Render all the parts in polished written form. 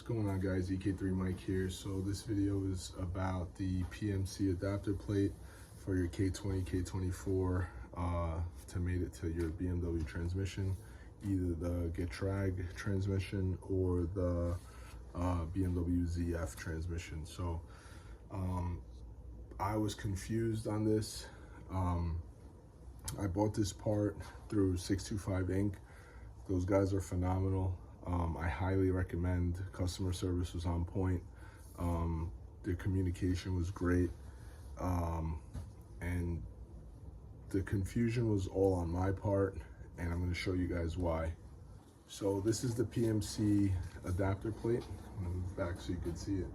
going on, guys? K3 Mike here. So this video is about the PMC adapter plate for your K20, K24 to mate it to your BMW transmission, either the Getrag transmission or the BMW ZF transmission. So I was confused on this. I bought this part through 625 Inc. Those guys are phenomenal. I highly recommend. Customer service was on point. Their communication was great. And the confusion was all on my part, and I'm going to show you guys why. So this is the PMC adapter plate. I'm going to move back so you can see it.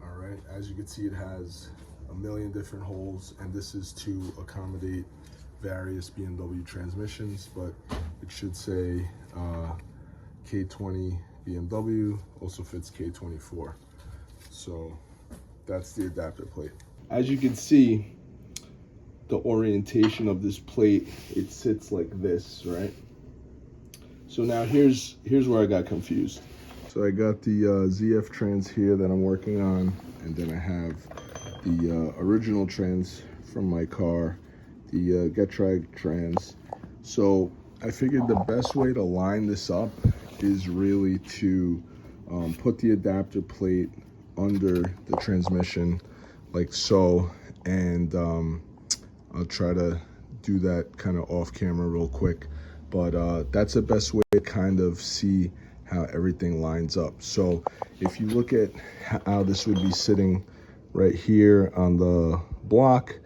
All right, as you can see, it has a million different holes, and this is to accommodate various BMW transmissions, but it should say K20 BMW, also fits K24. So that's the adapter plate. As you can see, the orientation of this plate, it sits like this, right? So now here's where I got confused. So I got the ZF trans here that I'm working on, and then I have the original trans from my car, the Getrag trans. So I figured the best way to line this up is really to put the adapter plate under the transmission like so, and I'll try to do that kind of off camera real quick, but that's the best way to kind of see how everything lines up. So if you look at how this would be sitting right here on the block,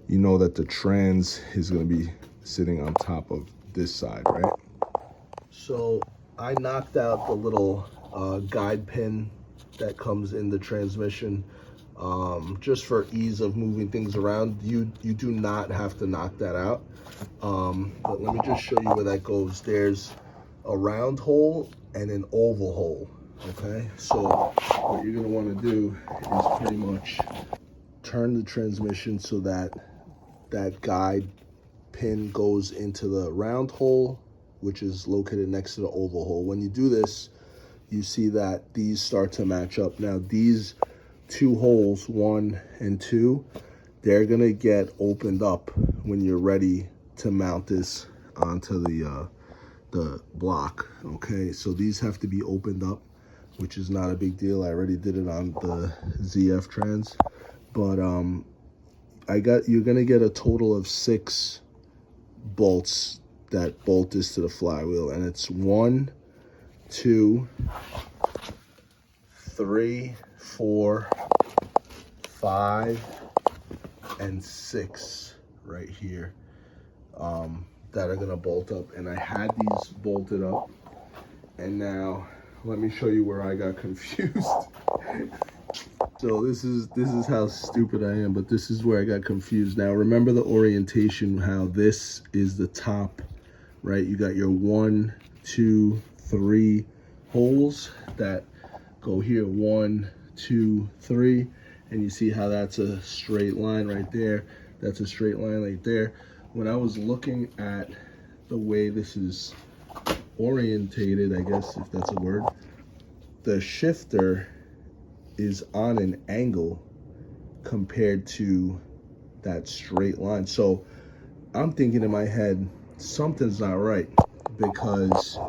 you know that the trans is going to be sitting on top of this side, right? So I knocked out the little guide pin that comes in the transmission just for ease of moving things around. You do not have to knock that out, but let me just show you where that goes. There's a round hole and an oval hole. Okay, so what you're going to want to do is pretty much turn the transmission so that that guide pin goes into the round hole, which is located next to the oval hole. When you do this, you see that these start to match up. Now these two holes, 1 and 2, they're going to get opened up when you're ready to mount this onto the block. Okay, so these have to be opened up, which is not a big deal. I already did it on the ZF trans, but you're gonna get a total of 6 bolts that bolt this to the flywheel, and it's 1, 2, 3, 4, 5, and 6 right here that are gonna bolt up. And I had these bolted up, and now let me show you where I got confused. So this is how stupid I am, but this is where I got confused. Now remember the orientation, how this is the top, right? You got your 1, 2, 3 holes that go here, 1, 2, 3, and you see how that's a straight line right there. That's a straight line right there. When I was looking at the way this is orientated, I guess, if that's a word, the shifter is on an angle compared to that straight line. So I'm thinking in my head, something's not right, because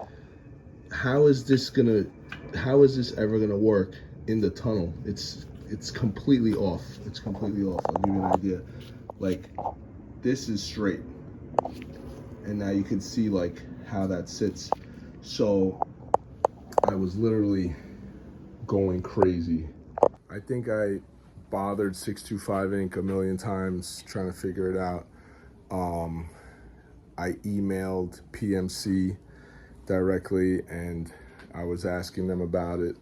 how is this ever gonna work in the tunnel? It's completely off. It's completely off. I'll give you an idea. Like, this is straight, and now you can see like how that sits. So I was literally going crazy. I think I bothered 625 Inc. a million times trying to figure it out. I emailed PMC directly, and I was asking them about it,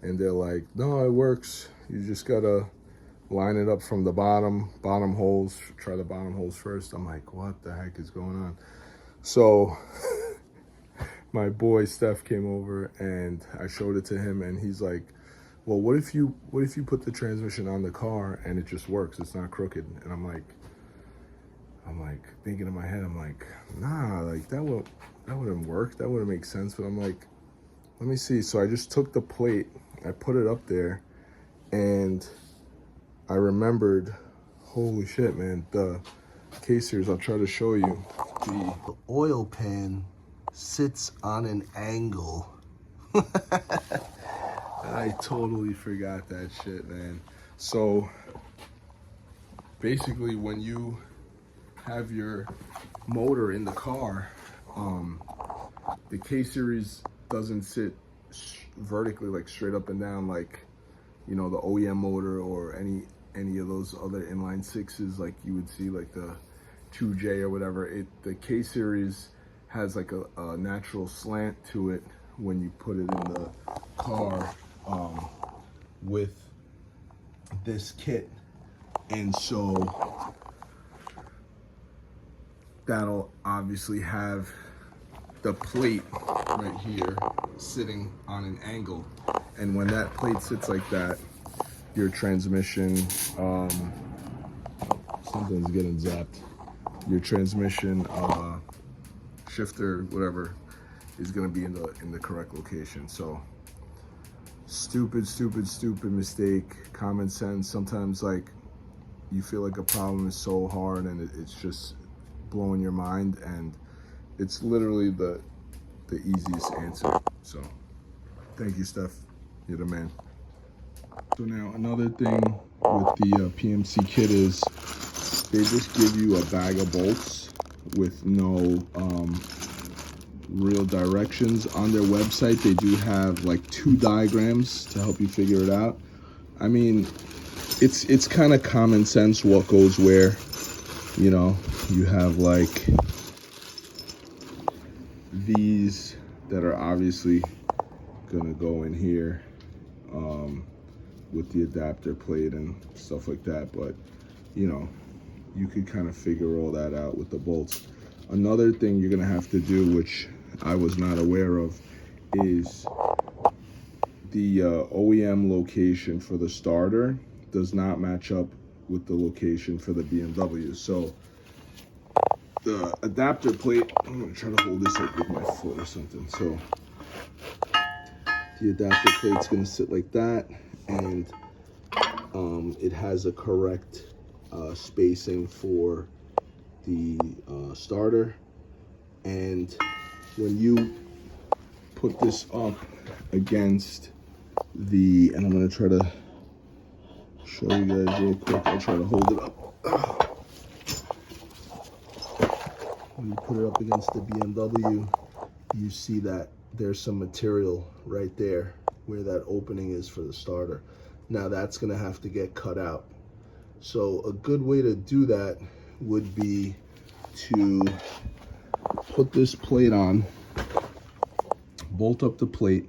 and they're like, no, it works. You just gotta line it up from the bottom holes. Try the bottom holes first. I'm like, what the heck is going on? So my boy Steph came over, and I showed it to him, and he's like, well, what if you put the transmission on the car and it just works? It's not crooked. And I'm like thinking in my head, I'm like, nah, like that wouldn't work. That wouldn't make sense. But I'm like, let me see. So I just took the plate, I put it up there, and I remembered, holy shit, man, the K-series, I'll try to show you. The oil pan sits on an angle. I totally forgot that shit, man. So basically when you have your motor in the car, the K-series doesn't sit vertically, like straight up and down, like, you know, the OEM motor or any of those other inline sixes like you would see, like the 2J or whatever. The K-series has like a natural slant to it when you put it in the car with this kit, and so that'll obviously have the plate right here sitting on an angle, and when that plate sits like that, your transmission, something's getting zapped, your transmission shifter, whatever, is going to be in the correct location. So stupid mistake. Common sense. Sometimes, like, you feel like a problem is so hard and it's just blowing your mind, and it's literally the easiest answer. So thank you, Steph, you're the man. So now another thing with the PMC kit is they just give you a bag of bolts with no real directions. On their website they do have like 2 diagrams to help you figure it out. I mean, it's kind of common sense what goes where. You know, you have like these that are obviously gonna go in here with the adapter plate and stuff like that, but you know, you could kind of figure all that out with the bolts. Another thing you're gonna have to do, which I was not aware of, is the OEM location for the starter does not match up with the location for the BMW. So the adapter plate, I'm gonna try to hold this up with my foot or something. So the adapter plate's gonna sit like that, and it has a correct spacing for the starter. And when you put this up against the, and I'm gonna try to show you guys real quick, I'll try to hold it up. When you put it up against the BMW, you see that there's some material right there where that opening is for the starter. Now that's gonna have to get cut out. So a good way to do that would be to put this plate on, bolt up the plate,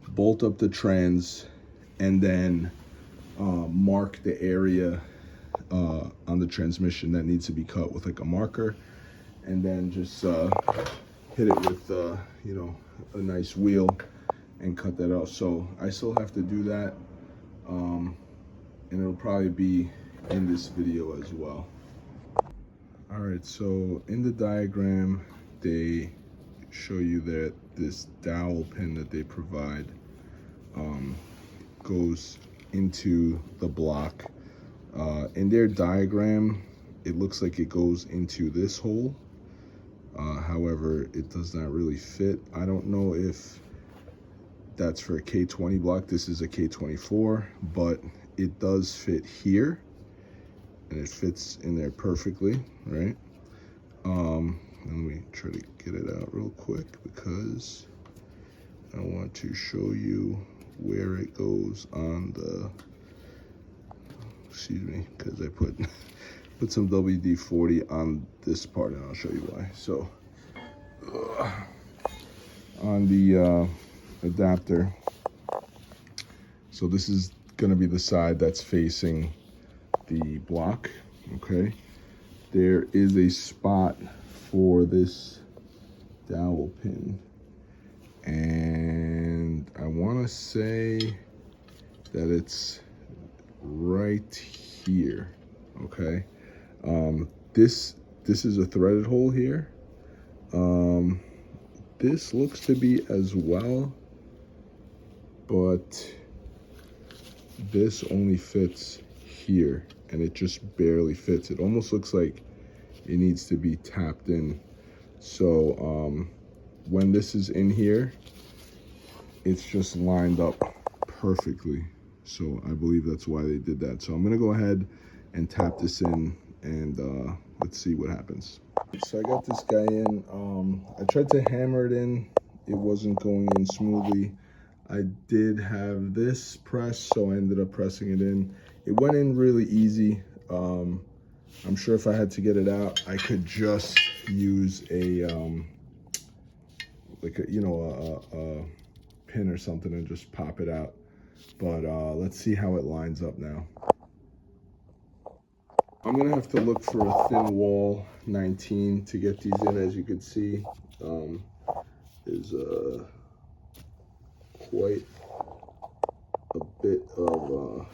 bolt up the trans, and then mark the area on the transmission that needs to be cut with like a marker, and then just hit it with you know, a nice wheel and cut that off. So I still have to do that, and it'll probably be in this video as well. All right, so in the diagram they show you that this dowel pin that they provide goes into the block. In their diagram it looks like it goes into this hole, however it does not really fit. I don't know if that's for a K20 block. This is a K24, but it does fit here and it fits in there perfectly, right? Let me try to get it out real quick because I want to show you where it goes on the, excuse me, because I put some WD-40 on this part, and I'll show you why. So on the adapter, so this is gonna be the side that's facing the block, okay? There is a spot for this dowel pin, and I want to say that it's right here, okay? This is a threaded hole here, this looks to be as well, but this only fits here and it just barely fits. It almost looks like it needs to be tapped in. So when this is in here, it's just lined up perfectly. So I believe that's why they did that. So I'm gonna go ahead and tap this in and let's see what happens. So I got this guy in. I tried to hammer it in. It wasn't going in smoothly. I did have this press, so I ended up pressing it in. It went in really easy. I'm sure if I had to get it out, I could just use a like a, you know, a pin or something and just pop it out. But let's see how it lines up now. I'm gonna have to look for a thin wall 19 to get these in. As you can see, there's quite a bit of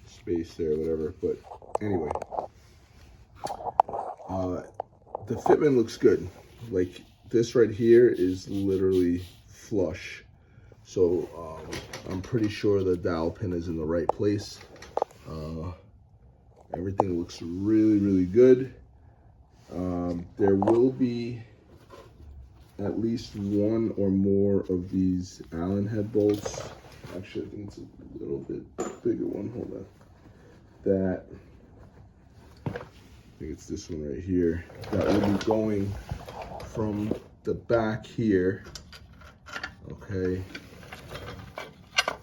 space there, whatever. But anyway, the fitment looks good. Like this right here is literally flush. So I'm pretty sure the dowel pin is in the right place. Everything looks really, really good. There will be at least one or more of these Allen head bolts. Actually, I think it's a little bit bigger one. Hold on. That, I think it's this one right here. That will be going from the back here, okay,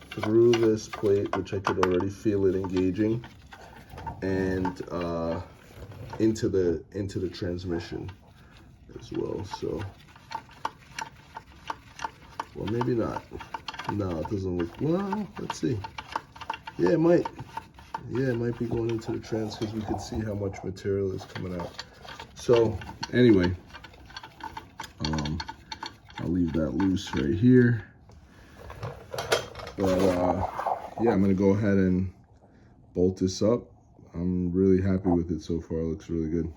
through this plate, which I could already feel it engaging, and into the transmission as well. So, well, maybe not. No, it doesn't look, well, let's see. Yeah, it might. Yeah, it might be going into the trans because we could see how much material is coming out. So anyway, I'll leave that loose right here. But yeah, I'm gonna go ahead and bolt this up. I'm really happy with it so far. It looks really good.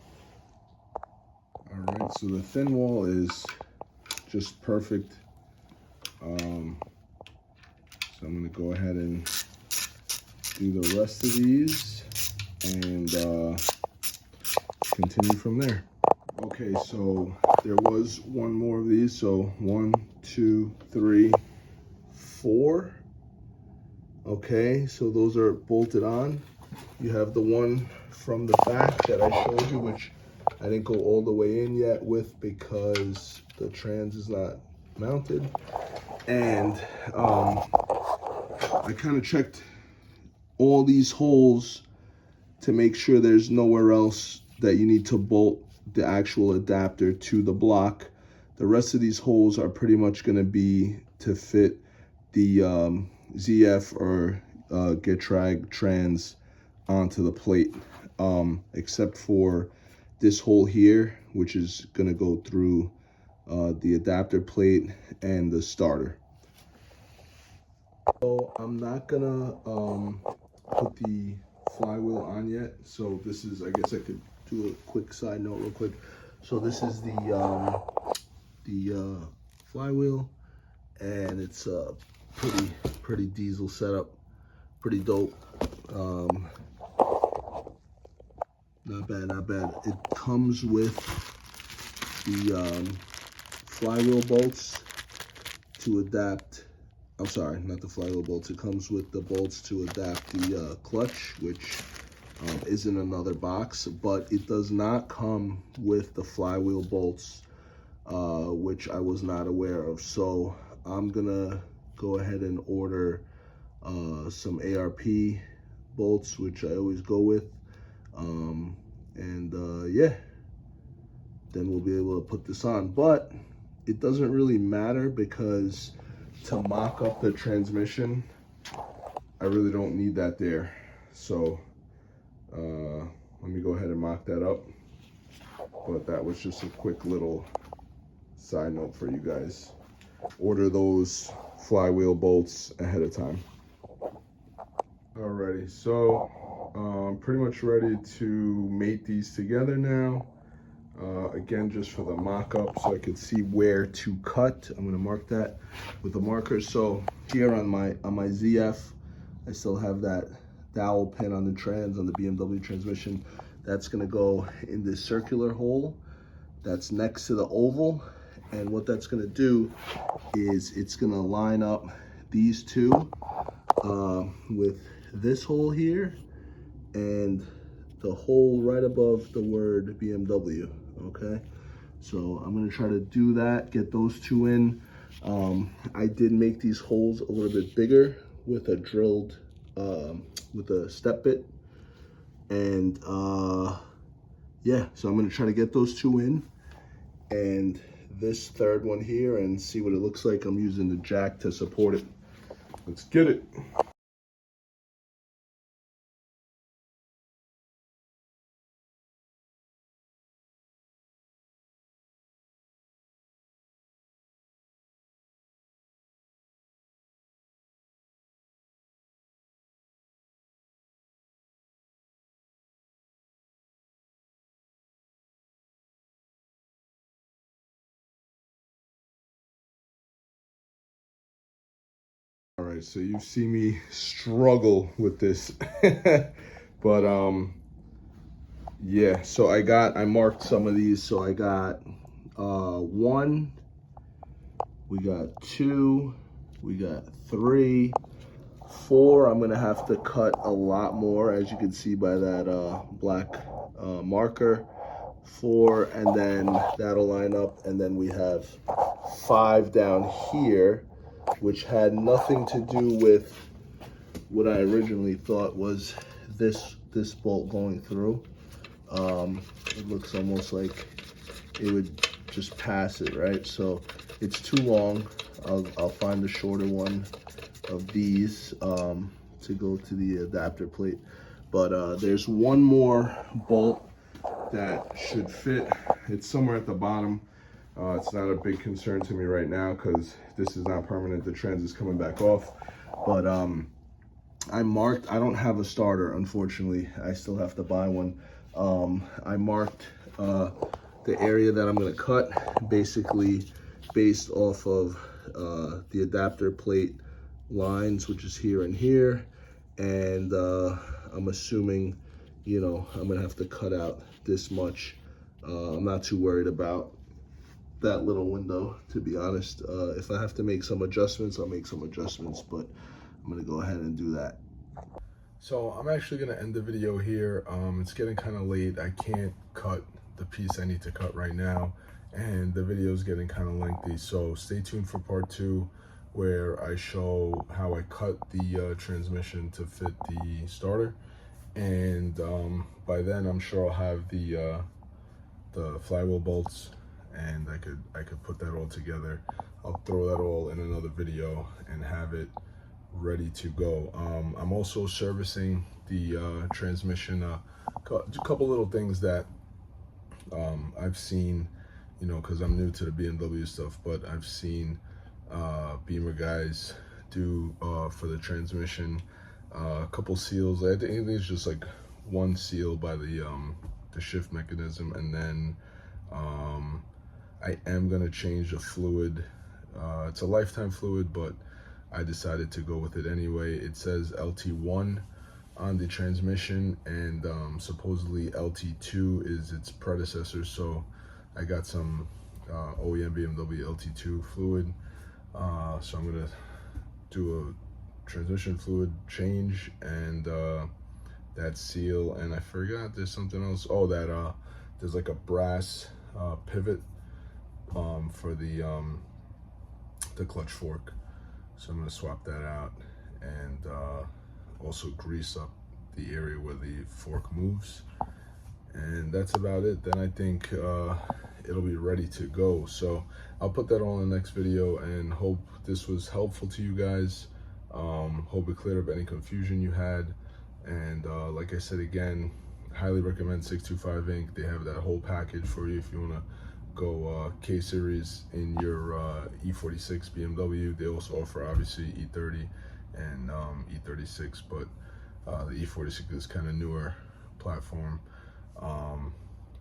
All right, so the thin wall is just perfect. So I'm gonna go ahead and do the rest of these and continue from there. Okay, so there was one more of these. So 1, 2, 3, 4. Okay, so those are bolted on. You have the one from the back that I showed you, which I didn't go all the way in yet with because the trans is not mounted. And I kind of checked all these holes to make sure there's nowhere else that you need to bolt the actual adapter to the block. The rest of these holes are pretty much going to be to fit the ZF or Getrag trans onto the plate, except for this hole here, which is going to go through the adapter plate and the starter. So I'm not gonna put the flywheel on yet. So this is, I guess I could do a quick side note real quick. So this is the flywheel, and it's a pretty diesel setup, pretty dope. Not bad, not bad. It comes with the flywheel bolts to adapt. I'm sorry, not the flywheel bolts. It comes with the bolts to adapt the clutch, which is in another box, but it does not come with the flywheel bolts, which I was not aware of. So I'm gonna go ahead and order some ARP bolts, which I always go with, yeah, then we'll be able to put this on. But it doesn't really matter because to mock up the transmission, I really don't need that there. So let me go ahead and mock that up. But that was just a quick little side note for you guys. Order those flywheel bolts ahead of time. Alrighty, so I'm pretty much ready to mate these together now. again, just for the mock-up, so I could see where to cut. I'm gonna mark that with a marker. So here on my ZF, I still have that dowel pin on the trans, on the BMW transmission. That's gonna go in this circular hole that's next to the oval. And what that's gonna do is it's gonna line up these two with this hole here and the hole right above the word BMW, okay? So I'm gonna try to do that, get those two in. I did make these holes a little bit bigger with a drilled, with a step bit. And yeah, so I'm gonna try to get those two in. And this third one here and see what it looks like. I'm using the jack to support it. Let's get it. All right, so you see me struggle with this, but yeah, so I marked some of these. So I got one, we got two, we got three, four. I'm gonna have to cut a lot more, as you can see by that black marker. Four, and then that'll line up, and then we have five down here, which had nothing to do with what I originally thought was this bolt going through. It looks almost like it would just pass it, right? So it's too long. I'll find a shorter one of these to go to the adapter plate. But there's one more bolt that should fit. It's somewhere at the bottom. It's not a big concern to me right now because this is not permanent. The trans is coming back off. But I marked, I don't have a starter, unfortunately. I still have to buy one. I marked the area that I'm gonna cut, basically based off of the adapter plate lines, which is here and here. And I'm assuming, you know, I'm gonna have to cut out this much. I'm not too worried about that little window, to be honest. If I have to make some adjustments, I'll make some adjustments, but I'm gonna go ahead and do that. So I'm actually gonna end the video here. It's getting kind of late. I can't cut the piece I need to cut right now, and the video is getting kind of lengthy. So stay tuned for part 2, where I show how I cut the transmission to fit the starter. And by then I'm sure I'll have the flywheel bolts, and I could put that all together. I'll throw that all in another video and have it ready to go. I'm also servicing the transmission. A couple little things that I've seen, you know, because I'm new to the BMW stuff, but I've seen Beamer guys do for the transmission. A couple seals. I think it's just like one seal by the shift mechanism, and then I am gonna change the fluid. It's a lifetime fluid, but I decided to go with it anyway. It says LT1 on the transmission, and supposedly LT2 is its predecessor. So I got some OEM BMW LT2 fluid. So I'm gonna do a transmission fluid change and that seal. And I forgot there's something else. Oh, that there's like a brass pivot for the clutch fork. So I'm gonna swap that out, and also grease up the area where the fork moves. And that's about it. Then I think it'll be ready to go. So I'll put that all in the next video, and hope this was helpful to you guys. Hope it cleared up any confusion you had. And like I said again, highly recommend 625 Inc. They have that whole package for you if you want to go K-Series in your E46 BMW. They also offer obviously E30 and E36, but the E46 is kind of newer platform.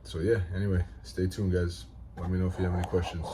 So yeah, anyway, stay tuned, guys. Let me know if you have any questions.